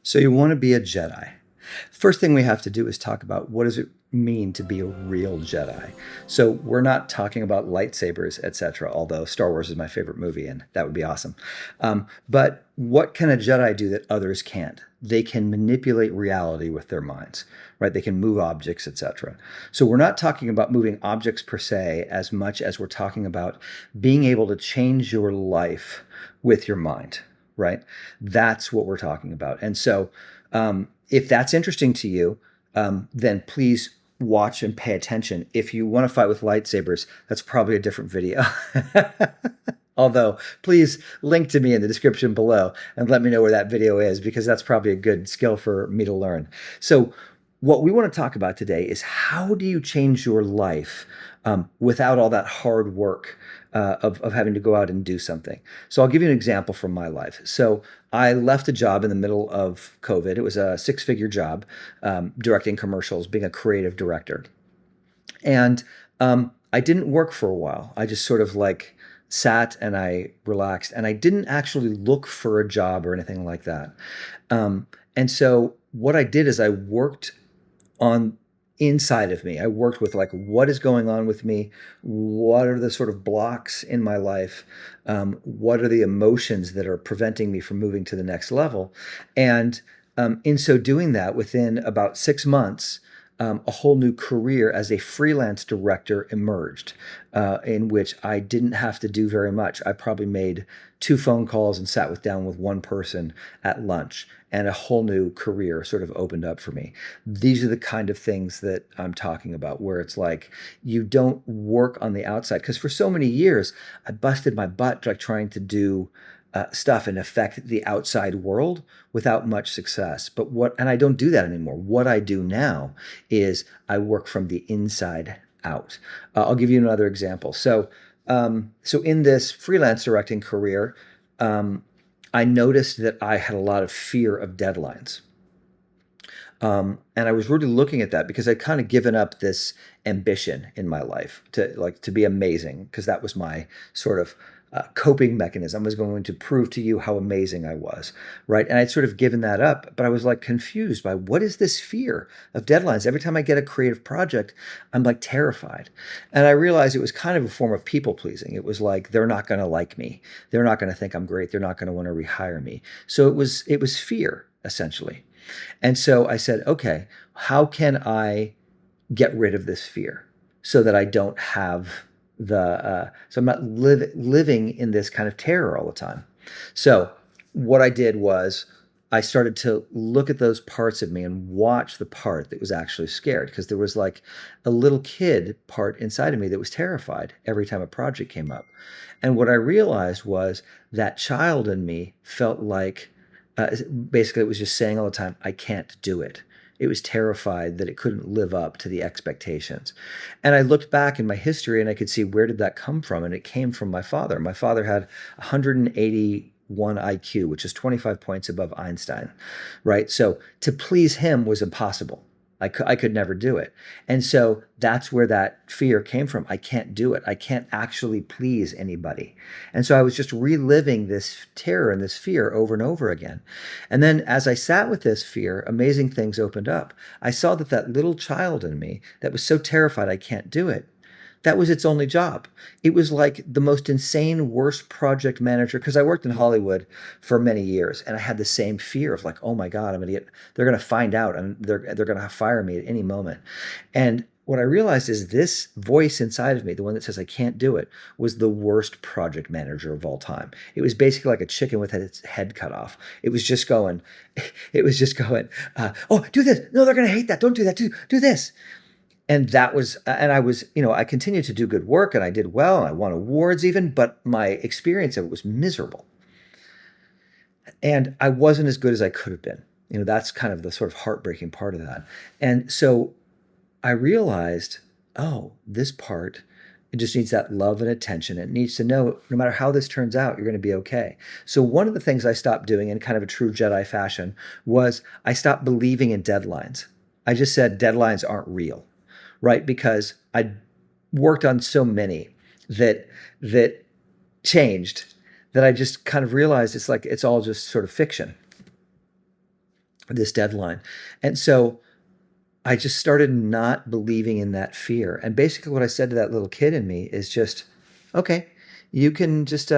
So you want to be a Jedi. First thing we have to do is talk about what does it mean to be a real Jedi. So we're not talking about lightsabers, etc. Although Star Wars is my favorite movie, and that would be awesome. But what can a Jedi do that others can't? They can manipulate reality with their minds, right? They can move objects, etc. So we're not talking about moving objects per se as much as we're talking about being able to change your life with your mind, right? That's what we're talking about. And so, if that's interesting to you, then please watch and pay attention. If you want to fight with lightsabers, that's probably a different video. Although, please link to me in the description below and let me know where that video is, because that's probably a good skill for me to learn. So, what we want to talk about today is how do you change your life without all that hard work of having to go out and do something. So I'll give you an example from my life. So I left a job in the middle of COVID. It was a six-figure job, directing commercials, being a creative director. And I didn't work for a while. I just sort of like sat and I relaxed, and I didn't actually look for a job or anything like that. And so what I did is I worked on inside of me. I worked with like, what is going on with me? What are the sort of blocks in my life? What are the emotions that are preventing me from moving to the next level? And in so doing that, within about 6 months, a whole new career as a freelance director emerged, in which I didn't have to do very much. I probably made 2 phone calls and sat down with one person at lunch, and a whole new career sort of opened up for me. These are the kind of things that I'm talking about, where it's like you don't work on the outside. Because for so many years, I busted my butt like trying to do stuff and affect the outside world without much success. And I don't do that anymore. What I do now is I work from the inside out. I'll give you another example. So in this freelance directing career, I noticed that I had a lot of fear of deadlines. And I was really looking at that because I'd kind of given up this ambition in my life to be amazing, because that was my sort of coping mechanism. I was going to prove to you how amazing I was, right? And I'd sort of given that up, but I was like confused by what is this fear of deadlines? Every time I get a creative project, I'm like terrified. And I realized it was kind of a form of people pleasing. It was like, they're not going to like me. They're not going to think I'm great. They're not going to want to rehire me. So it was fear, essentially. And so I said, okay, how can I get rid of this fear so that I don't have so I'm not living in this kind of terror all the time. So what I did was I started to look at those parts of me and watch the part that was actually scared, because there was like a little kid part inside of me that was terrified every time a project came up. And what I realized was that child in me felt like, basically it was just saying all the time, I can't do it. It was terrified that it couldn't live up to the expectations. And I looked back in my history and I could see, where did that come from? And it came from my father. My father had 181 IQ, which is 25 points above Einstein, right? So to please him was impossible. I could never do it. And so that's where that fear came from. I can't do it. I can't actually please anybody. And so I was just reliving this terror and this fear over and over again. And then as I sat with this fear, amazing things opened up. I saw that little child in me that was so terrified I can't do it, that was its only job. It was like the most insane, worst project manager, because I worked in Hollywood for many years, and I had the same fear of like, oh my God, they're going to find out, and they're going to fire me at any moment. And what I realized is this voice inside of me, the one that says I can't do it, was the worst project manager of all time. It was basically like a chicken with its head cut off. It was just going, oh, do this. No, they're going to hate that. Don't do that. Do this. And I was, I continued to do good work, and I did well, and I won awards even, but my experience of it was miserable. And I wasn't as good as I could have been. That's kind of the sort of heartbreaking part of that. And so I realized, oh, this part, it just needs that love and attention. It needs to know, no matter how this turns out, you're going to be okay. So one of the things I stopped doing in kind of a true Jedi fashion was I stopped believing in deadlines. I just said deadlines aren't real. Right? Because I worked on so many that changed, that I just kind of realized it's all just sort of fiction. this deadline. And so I just started not believing in that fear. And basically what I said to that little kid in me is just, okay, you can just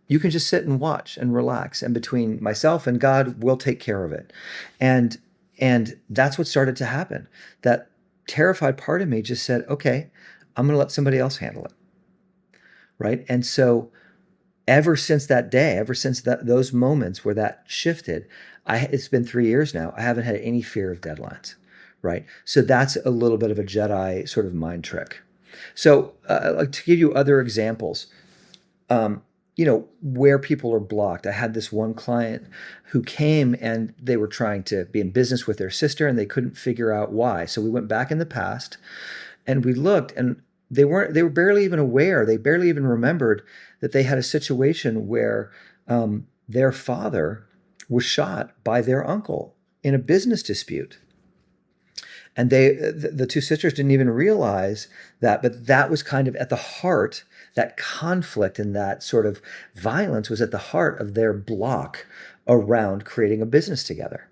you can just sit and watch and relax. And between myself and God, we'll take care of it. And that's what started to happen. That terrified part of me just said, okay, I'm going to let somebody else handle it. Right. And so ever since that day, ever since those moments where that shifted, it's been 3 years now. I haven't had any fear of deadlines, right? So that's a little bit of a Jedi sort of mind trick. So, like to give you other examples, where people are blocked. I had this one client who came and they were trying to be in business with their sister and they couldn't figure out why. So we went back in the past and we looked and they were barely even aware. They barely even remembered that they had a situation where their father was shot by their uncle in a business dispute. And the two sisters didn't even realize that, but that was kind of at the heart, that conflict and that sort of violence was at the heart of their block around creating a business together.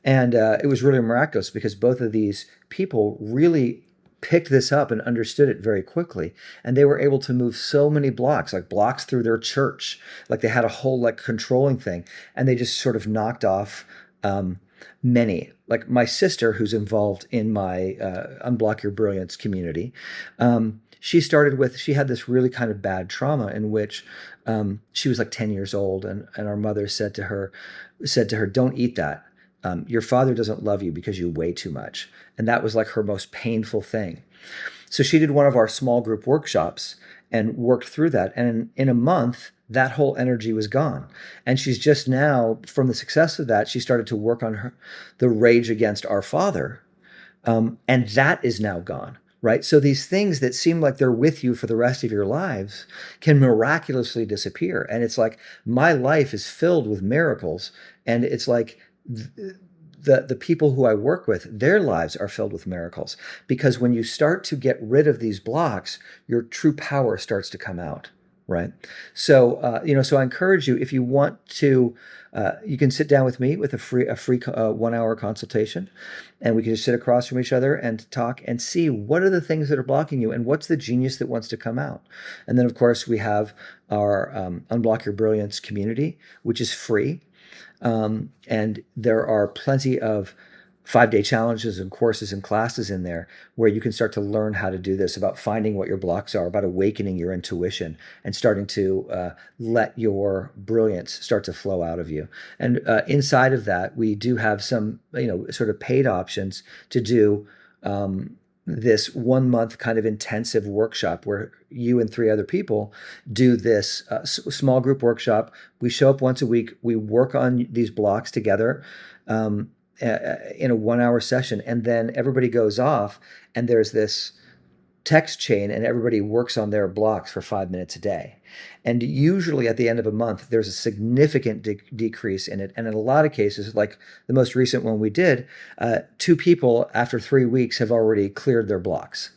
And it was really miraculous because both of these people really picked this up and understood it very quickly. And they were able to move so many blocks, like blocks through their church. Like they had a whole like controlling thing. And they just sort of knocked off many. Like my sister, who's involved in my Unblock Your Brilliance community, she had this really kind of bad trauma in which she was like 10 years old. And our mother said to her, don't eat that. Your father doesn't love you because you weigh too much. And that was like her most painful thing. So she did one of our small group workshops and worked through that. And in a month, that whole energy was gone. And she's just now, from the success of that, she started to work on the rage against our father. And that is now gone. Right? So these things that seem like they're with you for the rest of your lives can miraculously disappear. And it's like my life is filled with miracles. And it's like the people who I work with, their lives are filled with miracles. Because when you start to get rid of these blocks, your true power starts to come out. Right. So, so I encourage you, if you want to, you can sit down with me with a free 1 hour consultation, and we can just sit across from each other and talk and see what are the things that are blocking you and what's the genius that wants to come out. And then, of course, we have our Unblock Your Brilliance community, which is free. And there are plenty of 5-day challenges and courses and classes in there where you can start to learn how to do this, about finding what your blocks are, about awakening your intuition and starting to let your brilliance start to flow out of you. And inside of that, we do have some, sort of paid options to do this 1 month kind of intensive workshop where you and 3 other people do this small group workshop. We show up once a week. We work on these blocks together. In a 1 hour session, and then everybody goes off and there's this text chain and everybody works on their blocks for 5 minutes a day. And usually at the end of a month, there's a significant decrease in it. And in a lot of cases, like the most recent one we did, 2 people after 3 weeks have already cleared their blocks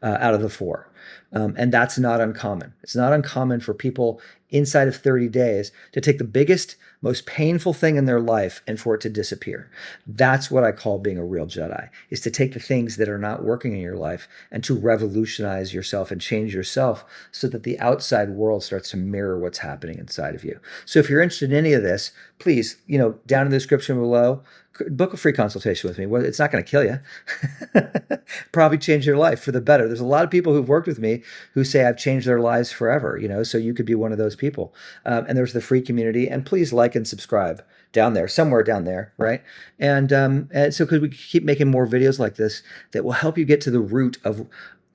out of the 4. And that's not uncommon. It's not uncommon for people inside of 30 days to take the biggest, most painful thing in their life and for it to disappear. That's what I call being a real Jedi, is to take the things that are not working in your life and to revolutionize yourself and change yourself so that the outside world starts to mirror what's happening inside of you. So if you're interested in any of this, please, down in the description below, book a free consultation with me. Well, it's not going to kill you. Probably change your life for the better. There's a lot of people who've worked with me who say I've changed their lives forever, so you could be one of those people. And there's the free community. And please like and subscribe down there, somewhere down there, right? And so because we keep making more videos like this that will help you get to the root of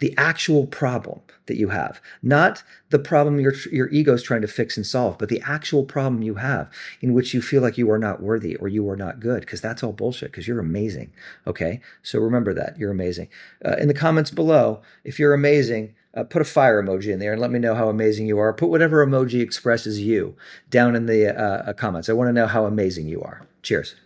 the actual problem that you have, not the problem your ego is trying to fix and solve, but the actual problem you have in which you feel like you are not worthy or you are not good, because that's all bullshit, because you're amazing. Okay. So remember that you're amazing. In the comments below, if you're amazing, put a fire emoji in there and let me know how amazing you are. Put whatever emoji expresses you down in the comments. I want to know how amazing you are. Cheers.